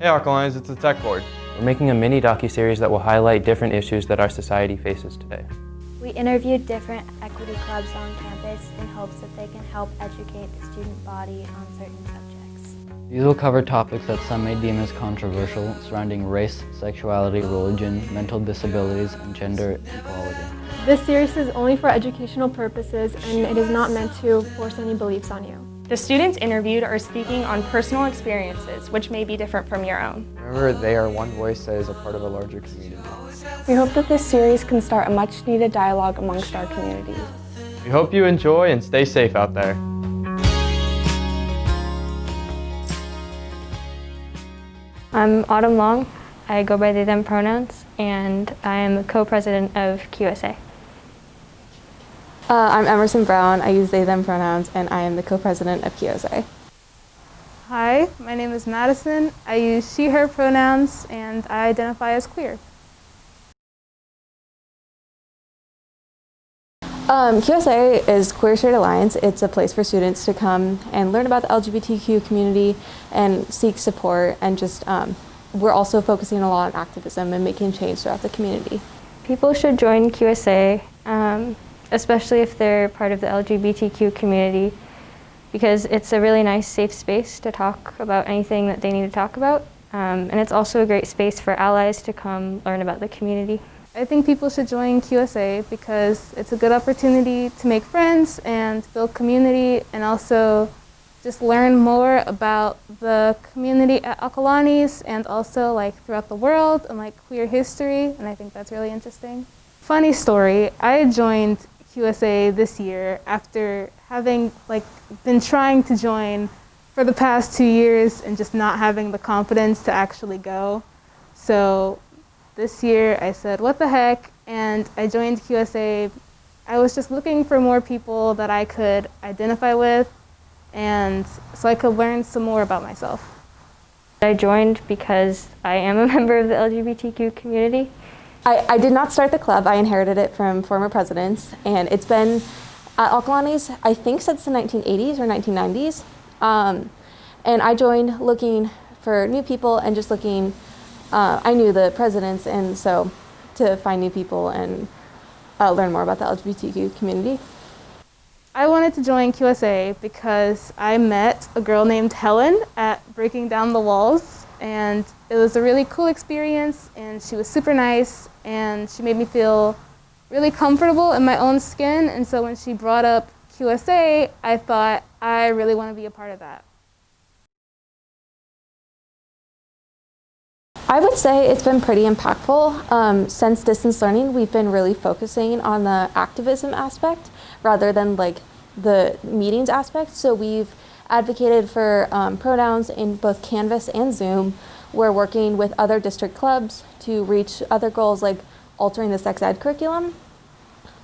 Hey Acalanes, it's the Tech Board. We're making a mini docuseries that will highlight different issues that our society faces today. We interviewed different equity clubs on campus in hopes that they can help educate the student body on certain subjects. These will cover topics that some may deem as controversial surrounding race, sexuality, religion, mental disabilities, and gender equality. This series is only for educational purposes and it is not meant to force any beliefs on you. The students interviewed are speaking on personal experiences, which may be different from your own. Remember, they are one voice that is a part of a larger community. We hope that this series can start a much-needed dialogue amongst our community. We hope you enjoy and stay safe out there. I'm Autumn Long. I go by they, them pronouns, and I am the co-president of QSA. I'm Emerson Brown. I use they, them pronouns, and I am the co-president of QSA. Hi, my name is Madison. I use she, her pronouns, and I identify as queer. QSA is Queer Straight Alliance. It's a place for students to come and learn about the LGBTQ community and seek support, and just we're also focusing a lot on activism and making change throughout the community. People should join QSA, especially if they're part of the LGBTQ community, because it's a really nice, safe space to talk about anything that they need to talk about. And it's also a great space for allies to come learn about the community. I think people should join QSA because it's a good opportunity to make friends and build community, and also just learn more about the community at Acalanes and also throughout the world and queer history, and I think that's really interesting. Funny story, I joined QSA this year after having been trying to join for the past 2 years and just not having the confidence to actually go. So this year I said, what the heck, and I joined QSA. I was just looking for more people that I could identify with, and so I could learn some more about myself. I joined because I am a member of the LGBTQ community. I did not start the club. I inherited it from former presidents, and it's been at Acalanes, I think, since the 1980s or 1990s. And I joined looking for new people and just looking, I knew the presidents, and so to find new people and learn more about the LGBTQ community. I wanted to join QSA because I met a girl named Helen at Breaking Down the Walls, and it was a really cool experience, and she was super nice, and she made me feel really comfortable in my own skin, and so when she brought up QSA, I thought, I really want to be a part of that. I would say it's been pretty impactful. Since distance learning, we've been really focusing on the activism aspect rather than the meetings aspect. So we've advocated for pronouns in both Canvas and Zoom. We're working with other district clubs to reach other goals like altering the sex ed curriculum.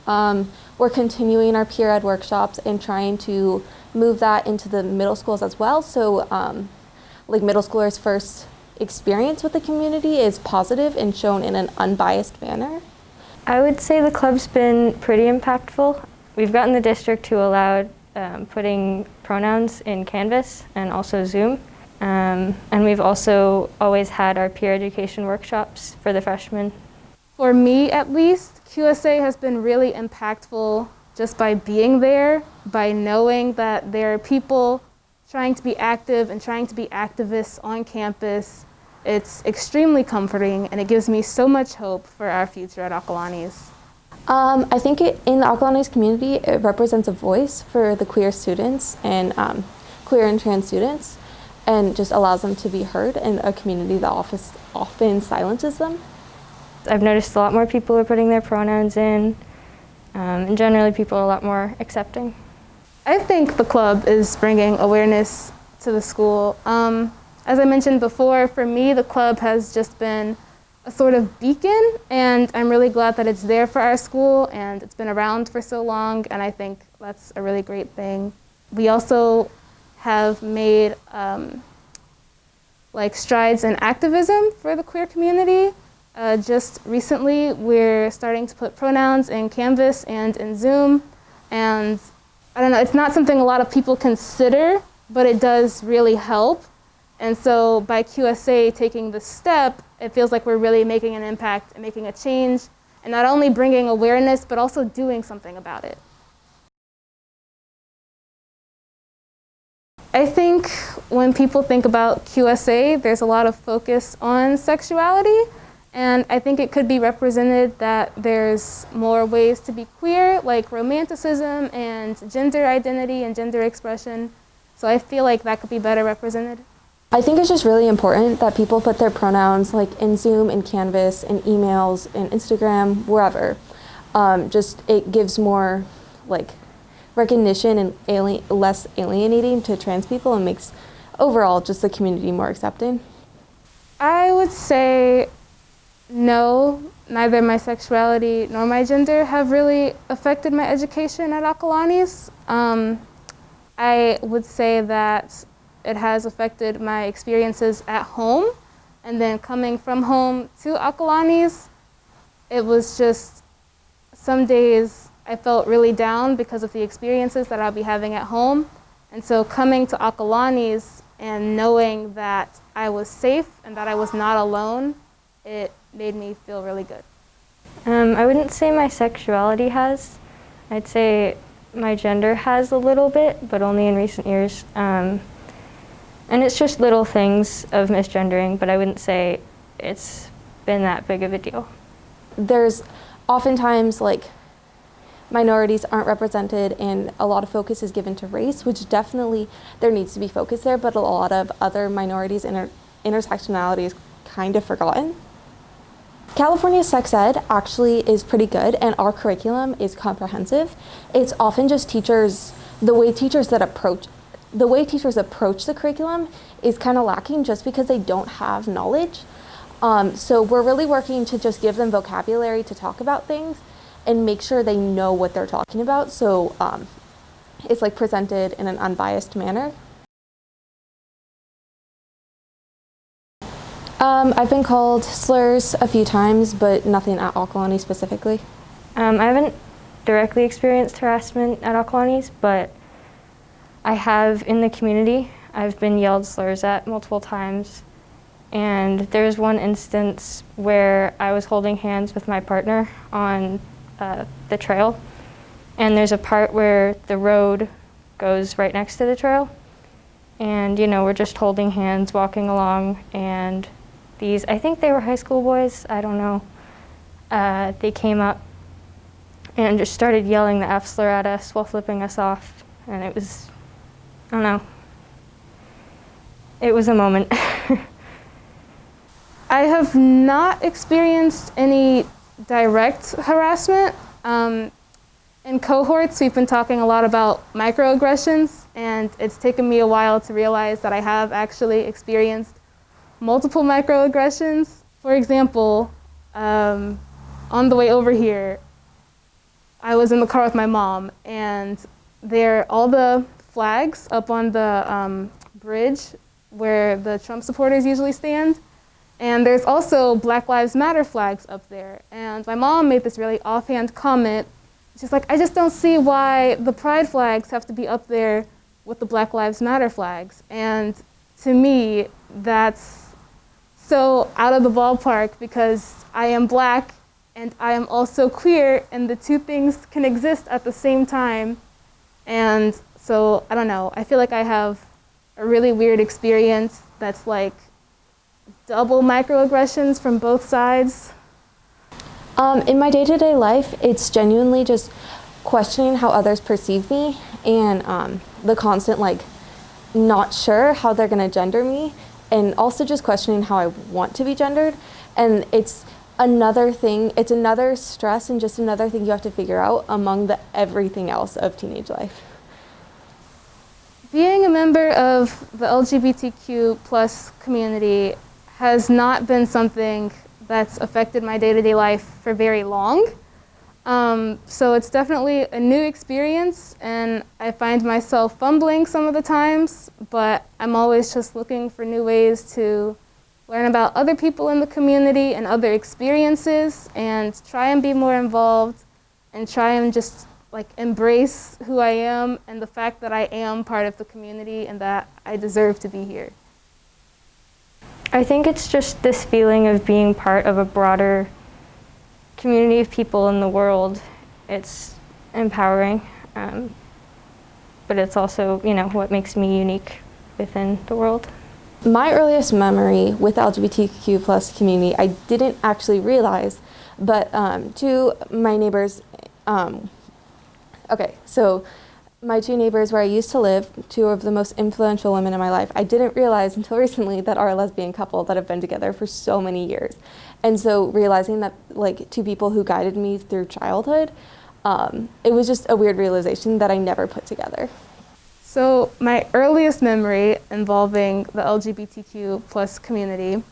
We're continuing our peer ed workshops and trying to move that into the middle schools as well. So middle schoolers' first experience with the community is positive and shown in an unbiased manner. I would say the club's been pretty impactful. We've gotten the district to allow putting pronouns in Canvas and also Zoom. And we've also always had our peer education workshops for the freshmen. For me, at least, QSA has been really impactful just by being there, by knowing that there are people trying to be active and trying to be activists on campus. It's extremely comforting, and it gives me so much hope for our future at Acalanes. I think in the Acalanes community, it represents a voice for the queer students and queer and trans students, and just allows them to be heard in a community that often silences them. I've noticed a lot more people are putting their pronouns in, and generally people are a lot more accepting. I think the club is bringing awareness to the school. As I mentioned before, for me, the club has just been a sort of beacon, and I'm really glad that it's there for our school, and it's been around for so long, and I think that's a really great thing. We also have made strides in activism for the queer community. Just recently, we're starting to put pronouns in Canvas and in Zoom, and I don't know, it's not something a lot of people consider, but it does really help. And so by QSA taking the step, it feels like we're really making an impact and making a change, and not only bringing awareness, but also doing something about it. I think when people think about QSA, there's a lot of focus on sexuality, and I think it could be represented that there's more ways to be queer, like romanticism and gender identity and gender expression. So I feel like that could be better represented. I think it's just really important that people put their pronouns like in Zoom, in Canvas, in emails, in Instagram, wherever. Just it gives more like recognition and less alienating to trans people, and makes overall just the community more accepting. I would say no, neither my sexuality nor my gender have really affected my education at Acalanes. I would say that it has affected my experiences at home, and then coming from home to Acalanes, it was just some days I felt really down because of the experiences that I'll be having at home. And so coming to Acalanes and knowing that I was safe and that I was not alone, it made me feel really good. I wouldn't say my sexuality has. I'd say my gender has a little bit, but only in recent years. And it's just little things of misgendering, but I wouldn't say it's been that big of a deal. There's oftentimes like minorities aren't represented, and a lot of focus is given to race, which definitely there needs to be focus there, but a lot of other minorities and intersectionality is kind of forgotten. California sex ed actually is pretty good, and our curriculum is comprehensive. It's often just teachers, the way teachers approach the curriculum is kind of lacking just because they don't have knowledge. So we're really working to just give them vocabulary to talk about things and make sure they know what they're talking about. So it's like presented in an unbiased manner. I've been called slurs a few times, but nothing at Acalanes specifically. I haven't directly experienced harassment at Acalanes, but I have in the community. I've been yelled slurs at multiple times. And there's one instance where I was holding hands with my partner on the trail. And there's a part where the road goes right next to the trail. And, you know, we're just holding hands, walking along, and these, I think they were high school boys, I don't know. They came up and just started yelling the F slur at us while flipping us off. And it was, I don't know, it was a moment. I have not experienced any direct harassment. In cohorts, we've been talking a lot about microaggressions, and it's taken me a while to realize that I have actually experienced multiple microaggressions. For example, on the way over here, I was in the car with my mom, and there all the flags up on the bridge where the Trump supporters usually stand. And there's also Black Lives Matter flags up there. And my mom made this really offhand comment. She's like, I just don't see why the pride flags have to be up there with the Black Lives Matter flags. And to me, that's so out of the ballpark, because I am Black and I am also queer, and the two things can exist at the same time. And so, I don't know, I feel like I have a really weird experience that's like double microaggressions from both sides. In my day-to-day life, it's genuinely just questioning how others perceive me, and the constant like not sure how they're gonna gender me, and also just questioning how I want to be gendered. And it's another thing, it's another stress and just another thing you have to figure out among the everything else of teenage life. Being a member of the LGBTQ plus community has not been something that's affected my day-to-day life for very long. So it's definitely a new experience, and I find myself fumbling some of the times, but I'm always just looking for new ways to learn about other people in the community and other experiences, and try and be more involved, and try and just like embrace who I am and the fact that I am part of the community and that I deserve to be here. I think it's just this feeling of being part of a broader community of people in the world. It's empowering, but it's also, what makes me unique within the world. My earliest memory with the LGBTQ plus community, I didn't actually realize, but two my neighbors, so my two neighbors where I used to live, two of the most influential women in my life, I didn't realize until recently that are a lesbian couple that have been together for so many years. And so realizing that two people who guided me through childhood, it was just a weird realization that I never put together. So my earliest memory involving the LGBTQ plus community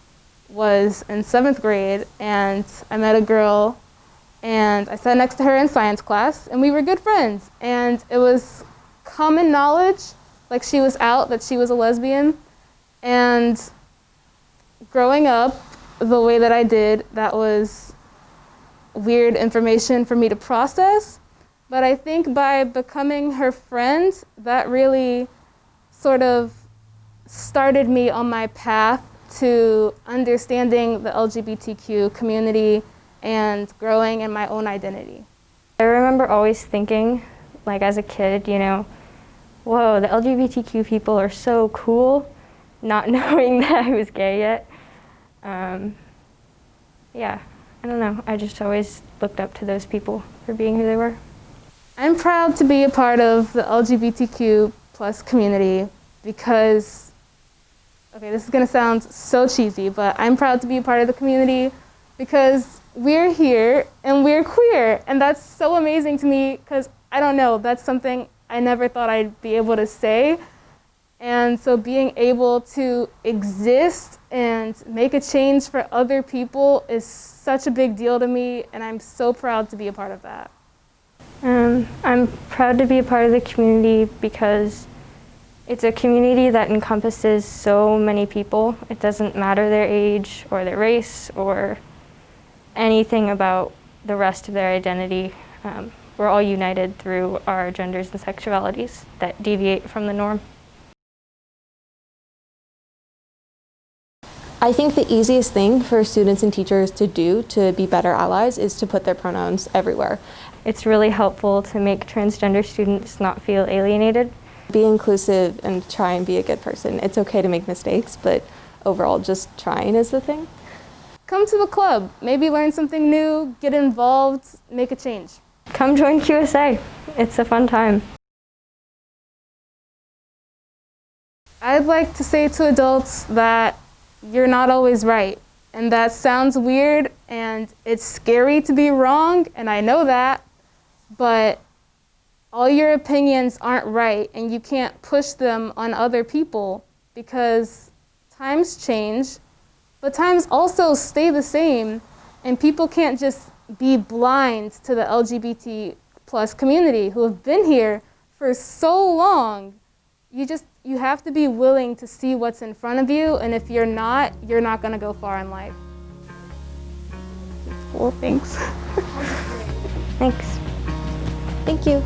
was in 7th grade, and I met a girl and I sat next to her in science class, and we were good friends. And it was common knowledge, she was out, that she was a lesbian. And growing up the way that I did, that was weird information for me to process. But I think by becoming her friend, that really sort of started me on my path to understanding the LGBTQ community and growing in my own identity. I remember always thinking, as a kid, whoa, the LGBTQ people are so cool, not knowing that I was gay yet. Yeah, I don't know. I just always looked up to those people for being who they were. I'm proud to be a part of the LGBTQ plus community because, this is going to sound so cheesy, but I'm proud to be a part of the community because we're here and we're queer. And that's so amazing to me because, I don't know, that's something I never thought I'd be able to say. And so being able to exist and make a change for other people is such a big deal to me, and I'm so proud to be a part of that. I'm proud to be a part of the community because it's a community that encompasses so many people. It doesn't matter their age or their race or anything about the rest of their identity. We're all united through our genders and sexualities that deviate from the norm. I think the easiest thing for students and teachers to do to be better allies is to put their pronouns everywhere. It's really helpful to make transgender students not feel alienated. Be inclusive and try and be a good person. It's okay to make mistakes, but overall just trying is the thing. Come to the club, maybe learn something new, get involved, make a change. Come join QSA. It's a fun time. I'd like to say to adults that you're not always right. And that sounds weird and it's scary to be wrong, and I know that, but all your opinions aren't right and you can't push them on other people because times change, but times also stay the same, and people can't just be blind to the LGBT plus community who have been here for so long. You have to be willing to see what's in front of you, and if you're not going to go far in life. Well, thanks. Thanks. Thank you.